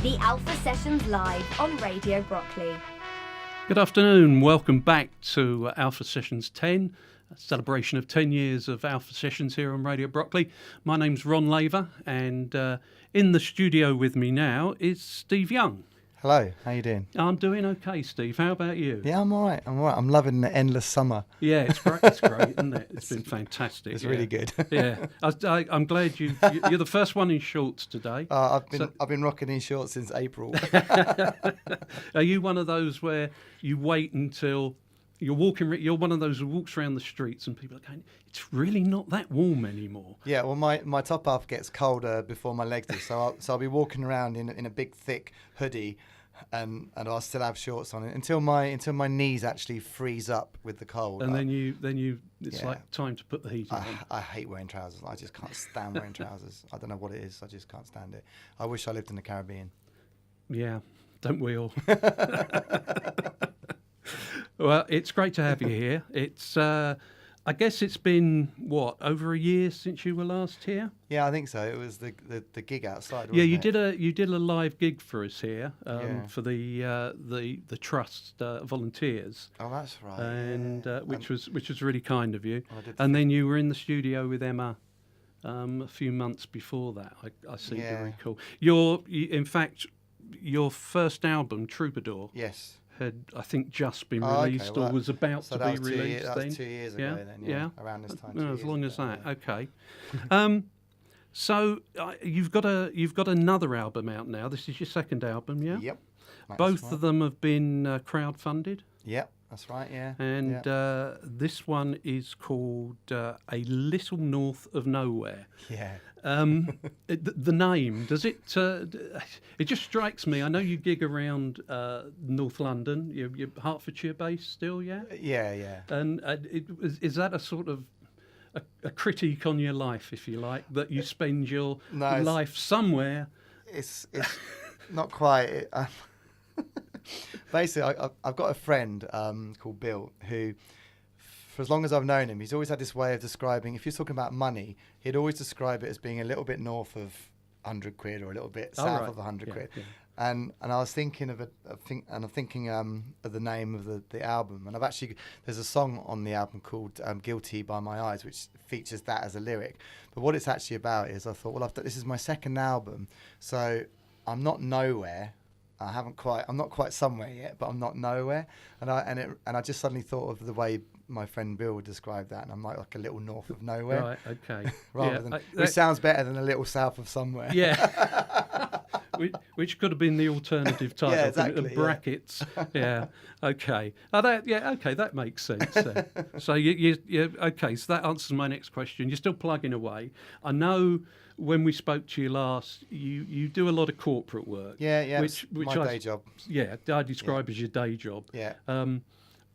The Alpha Sessions live on Radio Brockley. Good afternoon. Welcome back to Alpha Sessions 10, a celebration of 10 years of Alpha Sessions here on Radio Brockley. My name's Ron Laver, and in the studio with me now is Steve Young. Hello, how you doing? I'm doing okay, Steve. How about you? Yeah, I'm all right. I'm loving the endless summer. Yeah, it's great, isn't it? It's been fantastic. It's really good. Yeah, I'm glad you're the first one in shorts today. I've been rocking in shorts since April. Are you one of those where you wait until you're walking? You're one of those who walks around the streets and people are going, "It's really not that warm anymore." Yeah, well, my top half gets colder before my legs do, so I'll be walking around in a big thick hoodie, and I'll still have shorts on it until my knees actually freeze up with the cold. And then it's like time to put the heating on. I hate wearing trousers. I just can't stand wearing trousers. I don't know what it is. I just can't stand it. I wish I lived in the Caribbean. Yeah, don't we all? Well, it's great to have you here. It's I guess it's been over a year since you were last here. Yeah, I think so. It was the gig outside. Yeah, wasn't it? you did a live gig for us here for the trust volunteers. Oh, that's right. And which was really kind of you. I did and then you were in the studio with Emma a few months before that. I seem to recall. In fact, your first album, Troubadour. Yes. Had, I think, just been released or was about to be released then. That was 2 years ago then, around this time. As long as that, okay. So you've got another album out now. This is your second album, yeah? Yep. Both of them have been crowdfunded. Yep, that's right, yeah. And this one is called A Little North of Nowhere. Yeah. The name, does it? It just strikes me. I know you gig around North London. You're Hertfordshire based still, yeah? Yeah. And is that a sort of a critique on your life, if you like, that you spend your life somewhere? It's not quite. Basically, I've got a friend called Bill who, for as long as I've known him, he's always had this way of describing, if you're talking about money, he'd always describe it as being a little bit north of 100 quid or a little bit south of 100 quid. Yeah. And I was thinking of the name of the album, and there's a song on the album called "Guilty by My Eyes," which features that as a lyric. But what it's actually about is, I thought, well, this is my second album, so I'm not nowhere. I'm not quite somewhere yet, but I'm not nowhere. And I just suddenly thought of the way my friend Bill would describe that, and I'm like a little north of nowhere. Right, okay. Which sounds better than a little south of somewhere. Yeah. which could have been the alternative title. Yeah, exactly. Brackets. Yeah. Okay. That makes sense. So you okay. So that answers my next question. You're still plugging away. I know. When we spoke to you last, you do a lot of corporate work. Yeah, which my day job. Yeah, I describe as your day job. Yeah.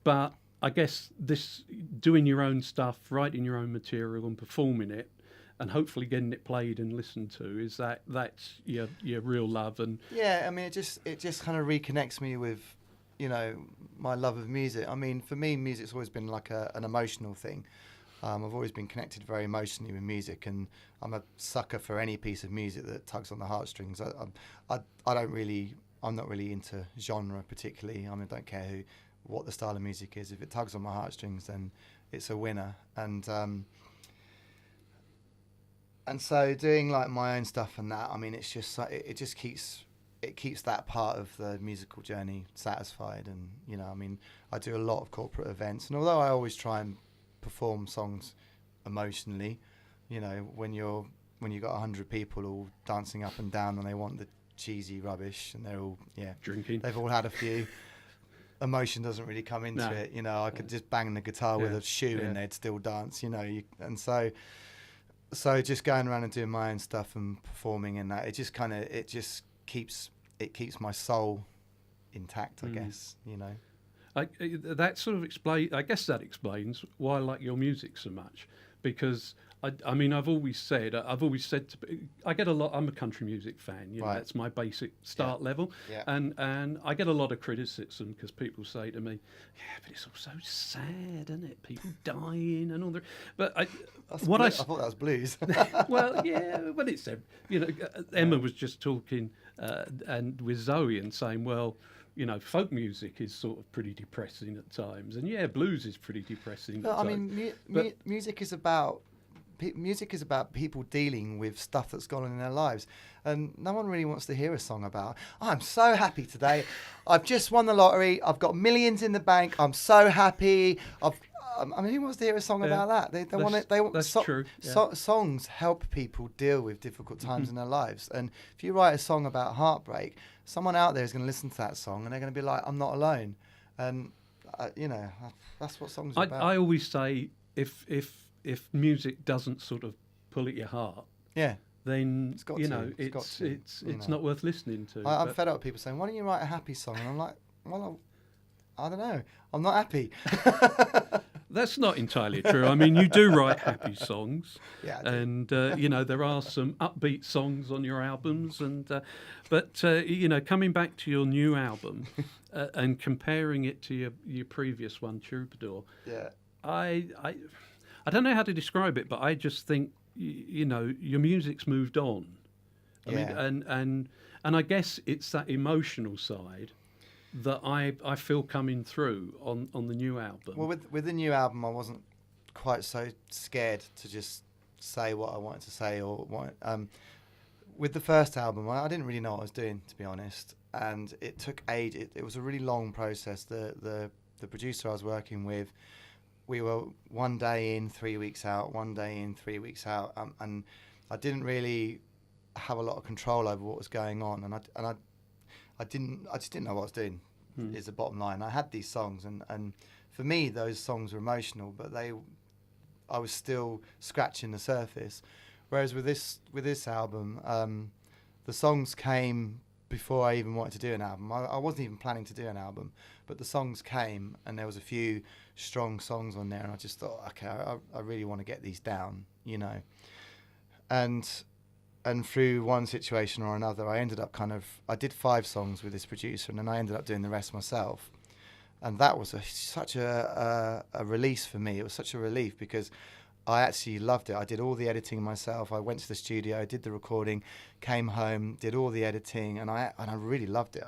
But I guess this doing your own stuff, writing your own material and performing it, and hopefully getting it played and listened to, that's your real love. And yeah, I mean, it just kind of reconnects me with, my love of music. I mean, for me, music's always been like an emotional thing. I've always been connected very emotionally with music, and I'm a sucker for any piece of music that tugs on the heartstrings. I'm not really into genre particularly. I mean, I don't care what the style of music is. If it tugs on my heartstrings, then it's a winner. And so doing like my own stuff and that, I mean, it's just it keeps that part of the musical journey satisfied. And I mean, I do a lot of corporate events, and although I always try and perform songs emotionally, when you got 100 people all dancing up and down and they want the cheesy rubbish and they're all drinking, they've all had a few, emotion doesn't really come into it. I could just bang the guitar with a shoe and they'd still dance, and so just going around and doing my own stuff and performing in that, it keeps my soul intact, I guess. That sort of I guess that explains why I like your music so much, because I mean, I've always said I get a lot. I'm a country music fan. You know, Right. that's my basic start level. Yeah. And I get a lot of criticism because people say to me, "Yeah, but it's all so sad, isn't it? People dying and all that." But I thought that was blues. well, yeah, but it's Emma was just talking and with Zoe and saying, well, you know, folk music is sort of pretty depressing at times, and yeah, blues is pretty depressing. But at I times. mean, music is about people dealing with stuff that's gone on in their lives, and no one really wants to hear a song about, I'm so happy today, I've just won the lottery, I've got millions in the bank, I'm so happy. I mean, who wants to hear a song about that? They want it. That's true. Yeah. Songs help people deal with difficult times in their lives, and if you write a song about heartbreak, someone out there is going to listen to that song and they're going to be like, I'm not alone, and that's what songs are about. I always say if music doesn't sort of pull at your heart, then it's not worth listening to. I'm fed up with people saying, why don't you write a happy song? And I'm like, well, I don't know, I'm not happy. That's not entirely true. I mean, you do write happy songs, yeah, I do. and there are some upbeat songs on your albums, and but coming back to your new album and comparing it to your previous one, Troubadour. Yeah. I don't know how to describe it, but I just think your music's moved on. I mean, and I guess it's that emotional side that I feel coming through on the new album. Well, with the new album, I wasn't quite so scared to just say what I wanted to say, or what. With the first album, I didn't really know what I was doing, to be honest, and it took ages. It was a really long process. The producer I was working with, we were 1 day in, 3 weeks out, 1 day in, 3 weeks out, and I didn't really have a lot of control over what was going on, and I just didn't know what I was doing, is the bottom line. I had these songs, and for me, those songs were emotional, but I was still scratching the surface. Whereas with this album, the songs came before I even wanted to do an album. I wasn't even planning to do an album, but the songs came, and there was a few strong songs on there, and I just thought, okay, I really want to get these down, And through one situation or another, I ended up I did 5 songs with this producer, and then I ended up doing the rest myself. And that was such a release for me. It was such a relief because I actually loved it. I did all the editing myself. I went to the studio, did the recording, came home, did all the editing, and I really loved it.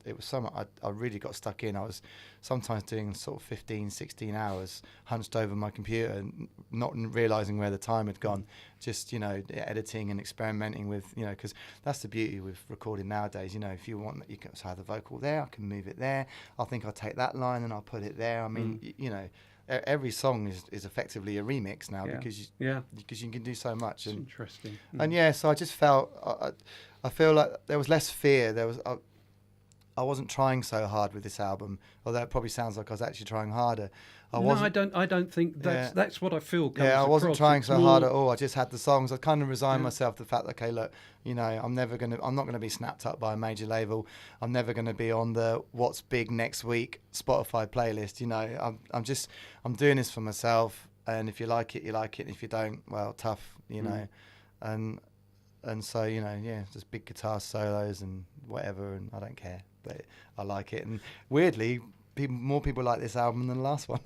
It was so much. I really got stuck in. I was sometimes doing sort of 15, 16 hours, hunched over my computer, not realising where the time had gone. Just editing and experimenting with because that's the beauty with recording nowadays. If you want, you can have the vocal there. I can move it there. I think I'll take that line and I'll put it there. I mean, every song is effectively a remix now because you can do so much. It's interesting. And so I just felt I feel like there was less fear. I wasn't trying so hard with this album, although it probably sounds like I was actually trying harder. I don't think that's what I feel. I wasn't trying so hard at all. I just had the songs. I kind of resigned myself to the fact that, okay, look, I'm not going to be snapped up by a major label. I'm never going to be on the what's big next week Spotify playlist. I'm doing this for myself, and if you like it, you like it. And if you don't, well, tough, and so just big guitar solos and whatever, and I don't care, but I like it. And weirdly, more people like this album than the last one.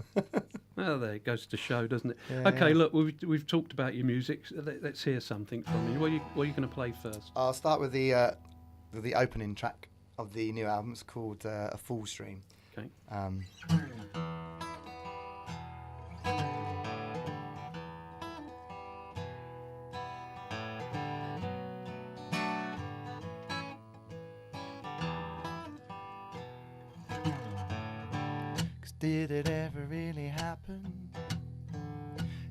Well, there it goes to show, doesn't it? Yeah, okay, look, we've talked about your music. Let's hear something from you. What are you going to play first? I'll start with the opening track of the new album. It's called A Full Stream. Okay. Did it ever really happen?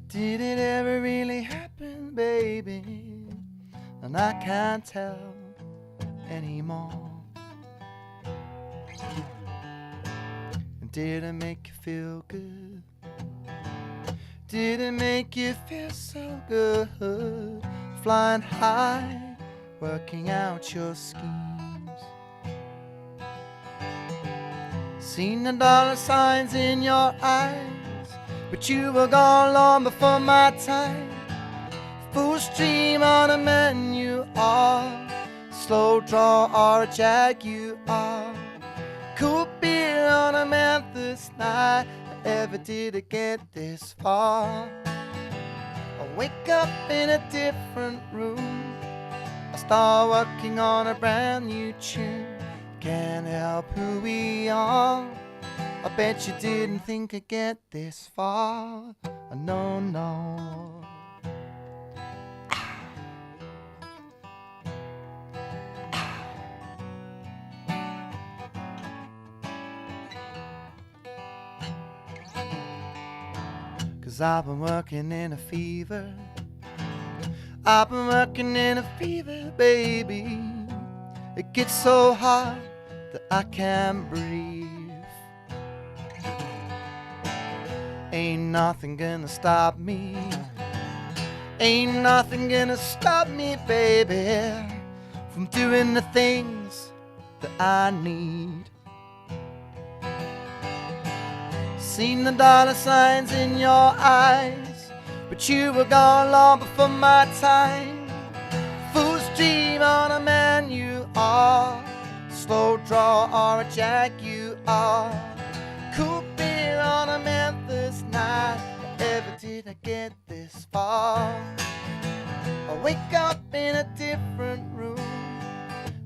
Did it ever really happen, baby? And I can't tell anymore. And did it make you feel good? Did it make you feel so good? Flying high, working out your schemes. Seen the dollar signs in your eyes, but you were gone long before my time. Full stream on a menu, slow draw or a Jaguar. Cool beer on a Memphis night. Ever did I get this far? I wake up in a different room. I start working on a brand new tune. Can't help who we are. I bet you didn't think I'd get this far. No, no. 'Cause I've been working in a fever. I've been working in a fever, baby. It gets so hot that I can't breathe. Ain't nothing gonna stop me. Ain't nothing gonna stop me, baby, from doing the things that I need. Seen the dollar signs in your eyes, but you were gone long before my time. Full stream on a menu, slow draw or a Jaguar. Cool beer on a Memphis night. Ever did I get this far? I wake up in a different room,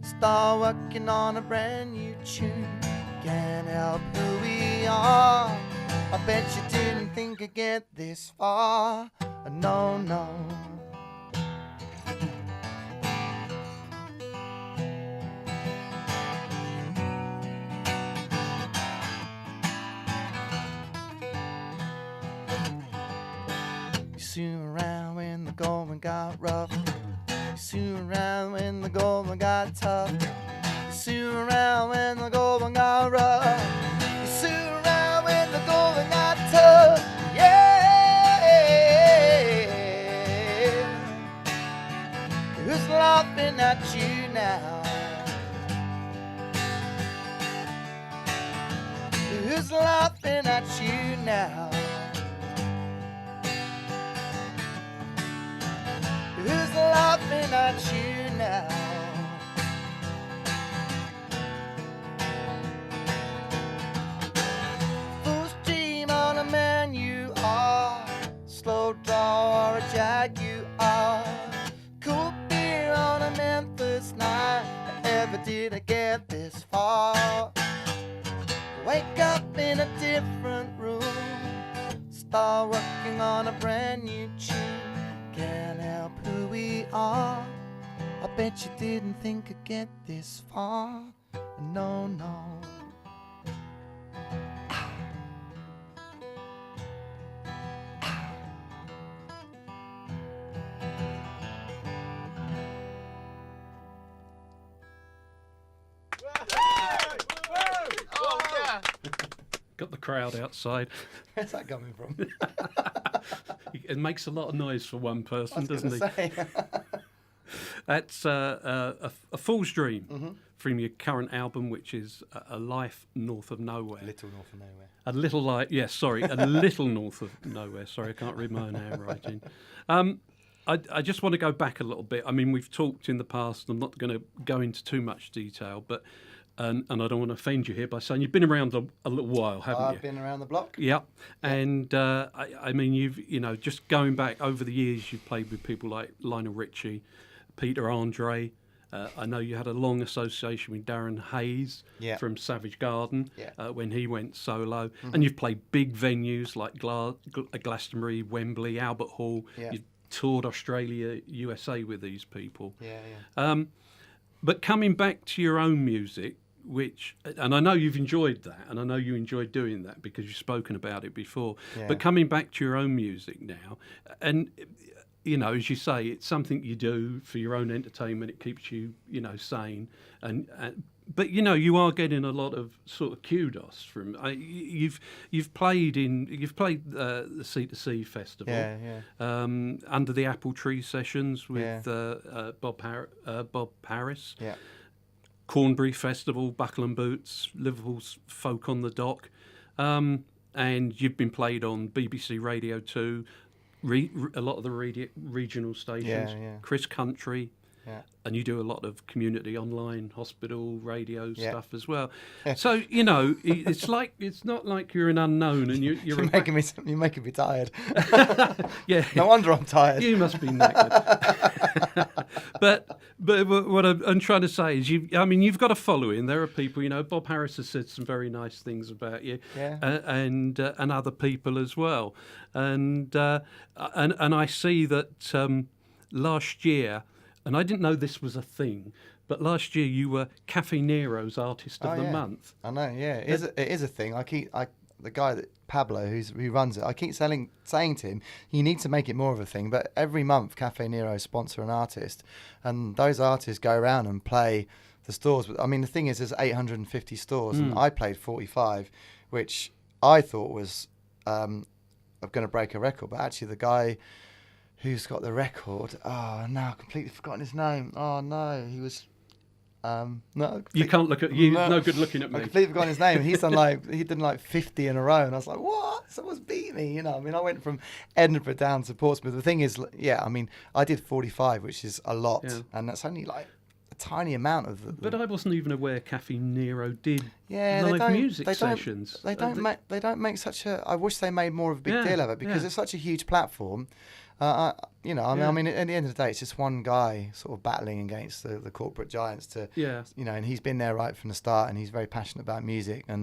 start working on a brand new tune. Can't help who we are. I bet you didn't think I'd get this far. No, no. You soon around when the going got rough. You soon around when the going got tough. You soon around when the going got rough. You soon around when the going got tough. Yeah. Who's laughing at you now? Who's laughing at you now? Who's laughing at you now? Full stream on a menu, slow draw or a Jaguar. Cool beer on a Memphis night. Ever did I get this far? Wake up in a different room, start working on a brand new tune. Can't help who we are. I bet you didn't think I'd get this far. No, no. Got the crowd outside. Where's that coming from? It makes a lot of noise for one person, doesn't he? Say. That's a Fool's Dream from your current album, which is A Life North of Nowhere. Little North of Nowhere. A little like, yes, sorry, a little north of nowhere. Sorry, I can't read my own handwriting. I just want to go back a little bit. I mean, we've talked in the past. I'm not going to go into too much detail, but and I don't want to offend you here by saying you've been around a little while, haven't you? I've been around the block. Yeah, and I mean, just going back over the years, you've played with people like Lionel Richie, Peter Andre. I know you had a long association with Darren Hayes from Savage Garden when he went solo. And you've played big venues like Glastonbury, Wembley, Albert Hall. Yeah. You've toured Australia, USA with these people. Yeah. But coming back to your own music, and I know you've enjoyed that, and I know you enjoyed doing that because you've spoken about it before. Yeah. But coming back to your own music now, and as you say, it's something you do for your own entertainment. It keeps you, sane. But you are getting a lot of sort of kudos from. You've played the C2C festival. Under the Apple Tree Sessions with Bob Harris. Yeah. Cornbury Festival, Buckle and Boots, Liverpool's Folk on the Dock, and you've been played on BBC Radio 2. a lot of the regional stations, Yeah. Chris Country, Yeah. and you do a lot of community online, hospital, radio stuff as well. Yeah. So, it's not like you're an unknown and you're You're making me tired. yeah. No wonder I'm tired. You must be knackered. but what I'm trying to say is, you've got a following. There are people, Bob Harris has said some very nice things about you, and other people as well. And I see that last year, and I didn't know this was a thing, but last year you were Cafe Nero's Artist of the Month. I know, yeah, it is a thing. The guy Pablo who runs it, I keep saying to him, you need to make it more of a thing. But every month, Cafe Nero sponsor an artist, and those artists go around and play the stores. But I mean, the thing is, there's 850 stores, and I played 45, which I thought was going to break a record. But actually, the guy who's got the record, I've completely forgotten his name. Oh no, he was. No, you can't look at you. No good looking at me. I completely forgotten his name. He's done 50 in a row, and I was like, "What? Someone's beat me!" I mean, I went from Edinburgh down to Portsmouth. The thing is, I did 45, which is a lot, and that's only like a tiny amount of the. But I wasn't even aware Cafe Nero did live music sessions. They don't make such a. I wish they made more of a big deal of it, because it's such a huge platform. I mean, at the end of the day, it's just one guy sort of battling against the corporate giants and he's been there right from the start, and he's very passionate about music, I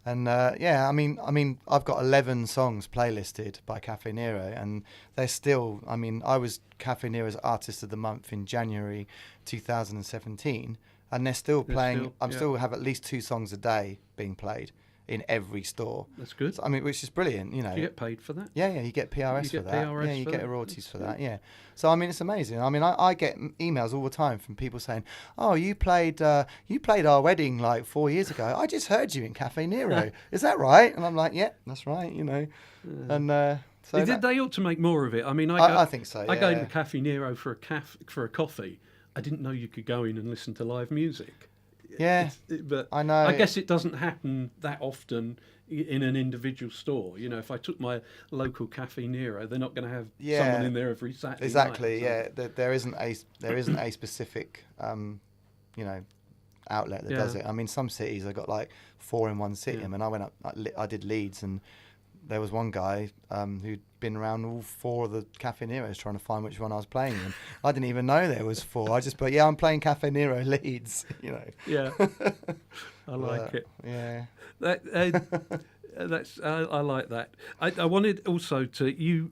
mean, I've got 11 songs playlisted by Cafe Nero, and they're still, I was Cafe Nero's Artist of the Month in January 2017, and they're still playing, still have at least 2 songs a day being played in every store. That's good. So, which is brilliant, Do you get paid for that? Yeah, you get PRS for that. PRS you for get that. royalties for that. Yeah. So it's amazing. I get emails all the time from people saying, "Oh, you played our wedding like 4 years ago. I just heard you in Cafe Nero. Is that right?" And I'm like, "Yeah, that's right." And so they ought to make more of it. I think so. Yeah. I go to Cafe Nero for a coffee. I didn't know you could go in and listen to live music. Yeah, but I know. I guess it doesn't happen that often in an individual store. If I took my local Cafe Nero, they're not going to have someone in there every Saturday Exactly. night, so. There isn't a specific outlet that does it. Some cities have got like 4 in one city. I went up. I did Leeds, and there was one guy who'd been around all 4 of the Cafe Neros trying to find which one I was playing, and I didn't even know there was 4. I just put, I'm playing Cafe Nero Leeds, Yeah, I like it. Yeah, that's I like that. I wanted also to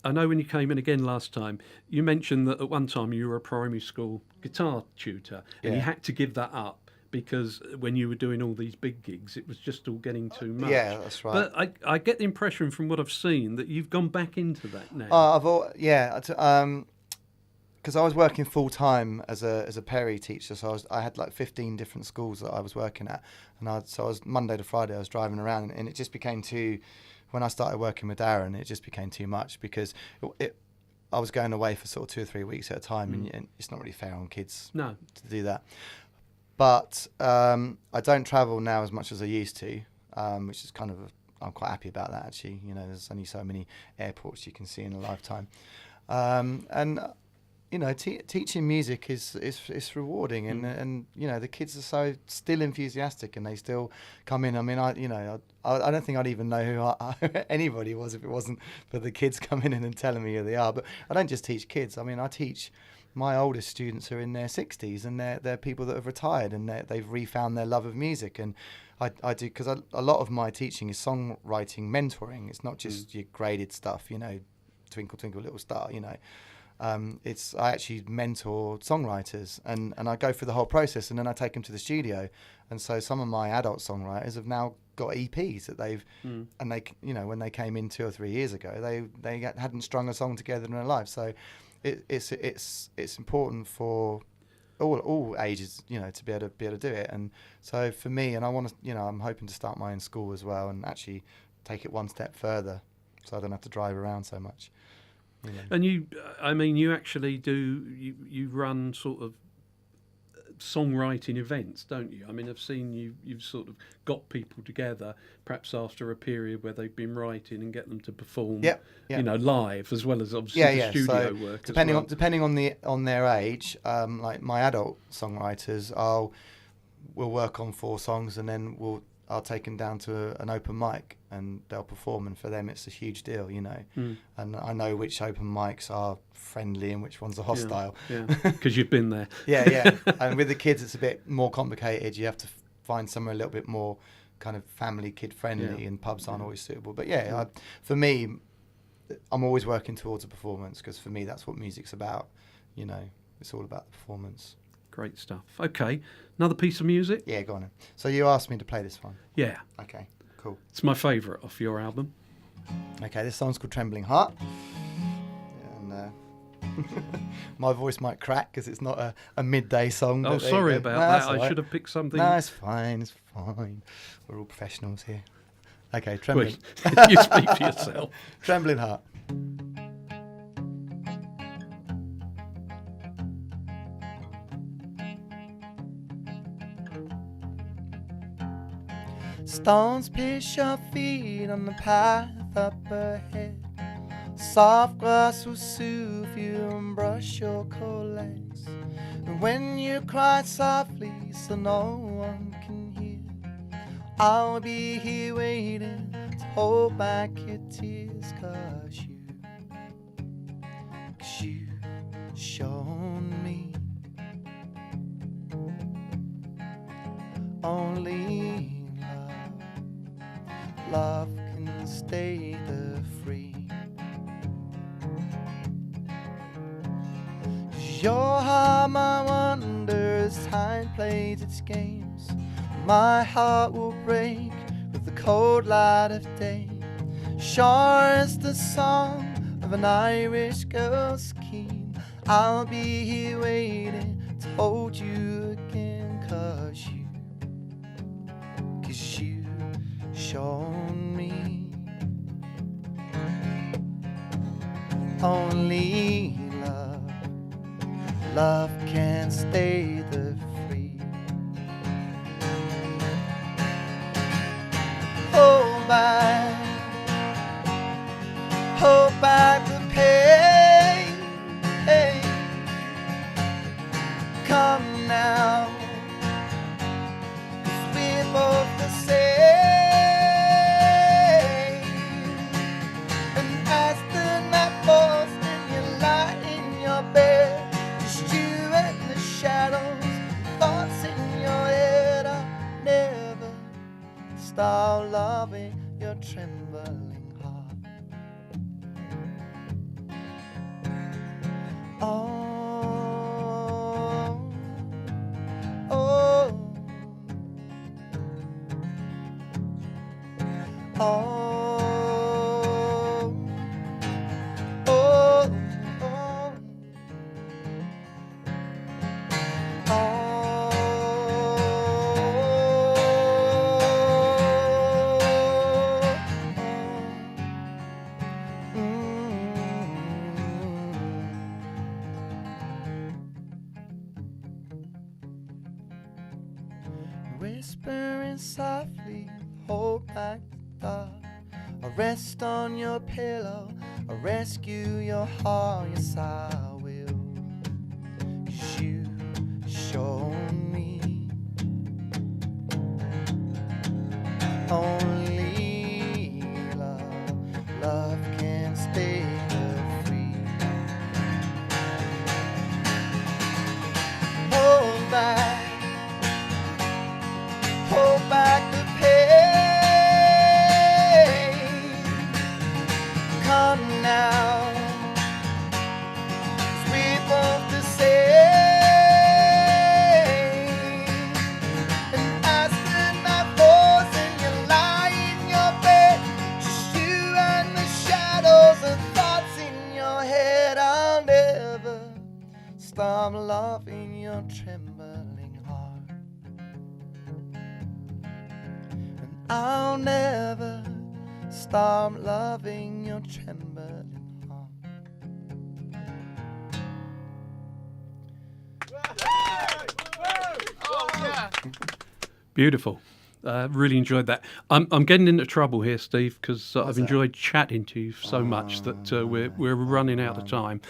I know when you came in again last time, you mentioned that at one time you were a primary school guitar tutor, and you had to give that up because when you were doing all these big gigs, it was just all getting too much. Yeah, that's right. But I get the impression from what I've seen that you've gone back into that now. Because I was working full time as a Perry teacher, so I had like 15 different schools that I was working at, and I was Monday to Friday I was driving around, and it just became too. When I started working with Darren, it just became too much because I was going away for sort of 2 or 3 weeks at a time, and it's not really fair on kids to do that. But I don't travel now as much as I used to, which is I'm quite happy about that, actually. There's only so many airports you can see in a lifetime. Teaching music is rewarding, and the kids are so still enthusiastic, and they still come in. I don't think I'd even know who anybody was if it wasn't for the kids coming in and telling me who they are. But I don't just teach kids. I teach. My oldest students are in their 60s, and they're people that have retired, and they've refound their love of music. And I do, because a lot of my teaching is songwriting, mentoring. It's not just your graded stuff, Twinkle Twinkle Little Star, I actually mentor songwriters, and I go through the whole process, and then I take them to the studio. And so some of my adult songwriters have now got EPs that they've, and they, when they came in 2 or 3 years ago, they hadn't strung a song together in their life. So it's important for all ages, to be able to do it. And so for me, and I want to, I'm hoping to start my own school as well, and actually take it one step further, so I don't have to drive around so much. And you actually do. You run sort of songwriting events, don't you? I mean, I've seen you've sort of got people together, perhaps after a period where they've been writing, and get them to perform, live, as well as obviously the studio work. Depending on their age, like my adult songwriters, we'll work on 4 songs, and then I'll take them down to an open mic and they'll perform, and for them it's a huge deal, you know. And I know which open mics are friendly and which ones are hostile. Yeah, because you've been there. Yeah. And with the kids it's a bit more complicated. You have to find somewhere a little bit more kind of family kid friendly, and pubs aren't always suitable. But for me, I'm always working towards a performance, because for me that's what music's about, you know. It's all about the performance. Great stuff. Okay, another piece of music? Yeah, go on then. So you asked me to play this one? Yeah. Okay, cool. It's my favourite off your album. Okay, this song's called Trembling Heart. And my voice might crack because it's not a midday song. Oh, sorry about that. I should have picked something. No, it's fine. We're all professionals here. Okay, Trembling. You speak for yourself. Trembling Heart. Stones push your feet on the path up ahead. Soft grass will soothe you and brush your cold legs. And when you cry softly so no one can hear, I'll be here waiting to hold back your tears. Cause you've shown me only love can stay the free. 'Cause your heart, my wonder, as time plays its games. My heart will break with the cold light of day. Sure as the song of an Irish girl's keen, I'll be here waiting to hold you again. Cause you shown me only love can stay the free. Hold back the pain. Come now, 'cause we're both the same. Stop loving your trembling heart. Whispering softly, hold back the dark. I'll rest on your pillow, I'll rescue your heart, yes I will. 'Cause you shown me only love can stay free. Hold back the pain. Come now, 'cause we're both the same. And as the night falls and you lie in your bed, just you and the shadows and thoughts in your head, I'll never stop loving your trembling heart. I'll never stop loving your trembling heart. Beautiful. Really enjoyed that. I'm getting into trouble here, Steve, because I've enjoyed chatting to you so much that we're running out of time.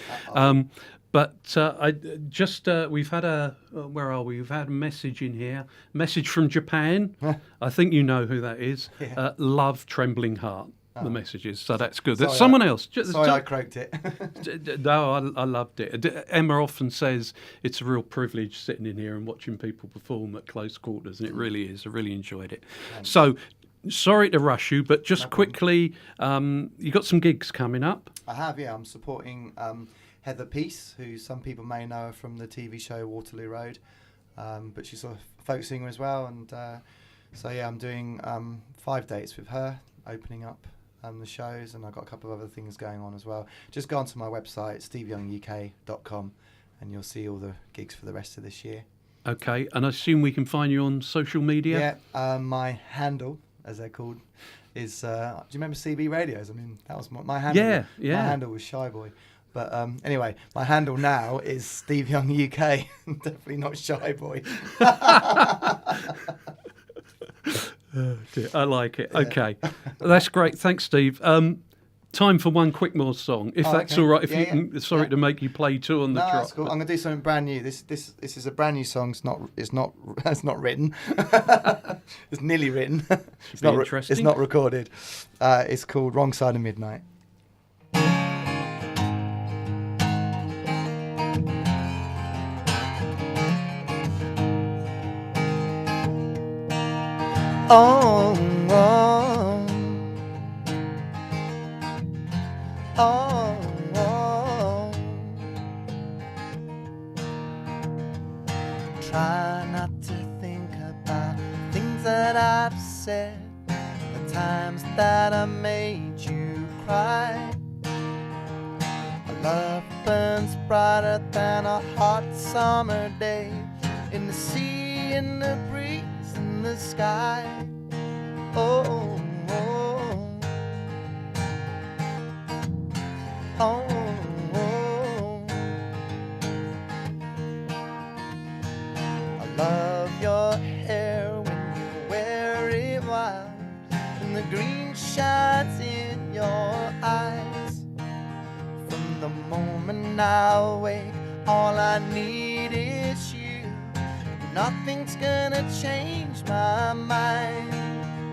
We've had where are we? We've had a message in here. Message from Japan. I think you know who that is. Yeah. Love Trembling Heart. The messages, so that's good. Sorry, That's someone else. Sorry, I croaked it. No, I loved it. Emma often says it's a real privilege sitting in here and watching people perform at close quarters, and it really is. I really enjoyed it. Thanks. So, sorry to rush you, but just quickly, you got some gigs coming up. I have, yeah. I'm supporting Heather Peace, who some people may know from the TV show Waterloo Road, but she's a folk singer as well. And so, yeah, I'm doing 5 dates with her, opening up the shows, and I've got a couple of other things going on as well. Just go onto my website, steveyounguk.com, and you'll see all the gigs for the rest of this year. Okay, and I assume we can find you on social media? Yeah, my handle, as they're called, is, do you remember CB Radios? I mean, that was my handle. Yeah. My handle was Shy Boy. But anyway, my handle now is Steve Young UK. Definitely not Shy Boy. Oh dear, I like it. Okay, that's great. Thanks, Steve. Time for one quick more song, if that's okay. all right. If you can, sorry to make you play two on the trot. That's cool. I'm gonna do something brand new. This is a brand new song. It's not written. It's nearly written. It's not interesting. It's not recorded. It's called Wrong Side of Midnight. Oh, oh, oh, oh. Try not to think about things that I've said, the times that I made you cry. Our love burns brighter than a hot summer day, in the sea, in the breeze, in the sky. Oh, oh, oh, oh. I love your hair when you wear it wild, and the green shines in your eyes. From the moment I wake, all I need is you. Nothing's gonna change my mind.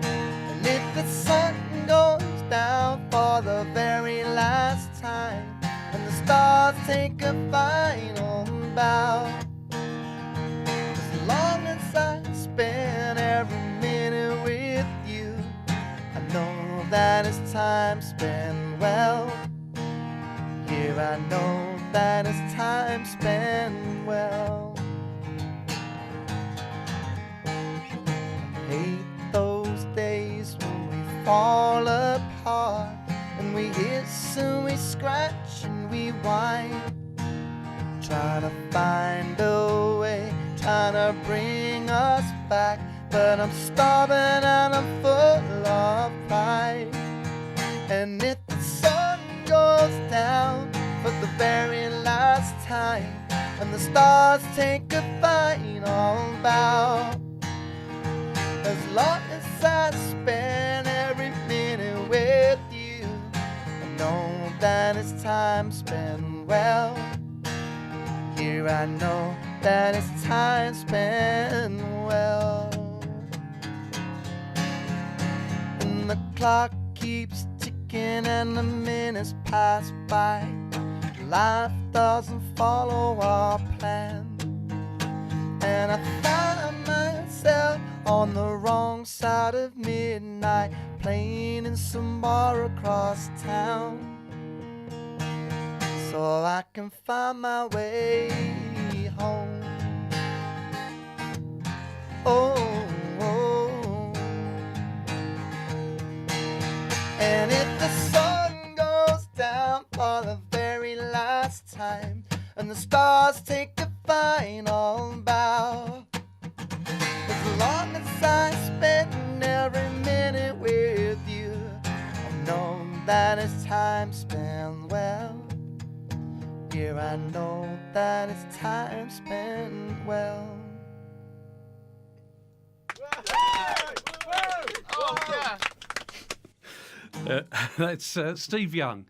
And if the sun goes down for the very last time, and the stars take a final bow, as long as I spend every minute with you, I know that it's time spent well. Here I know that it's time spent well. Hate those days when we fall apart, and we hiss and we scratch and we whine, trying to find a way, trying to bring us back. But I'm stubborn and I'm full of pride. And if the sun goes down for the very last time, and the stars take a final bow, as long as I spend every minute with you, I know that it's time spent well. Here I know that it's time spent well. And the clock keeps ticking and the minutes pass by. Life doesn't follow our plan, and I find myself on the wrong side of midnight, playing in some bar across town, so I can find my way home. Oh, oh. And if the sun goes down for the very last time, and the stars take a final bow, as long as I spend every minute with you, I know that it's time spent well. Here I know that it's time spent well. That's Steve Young.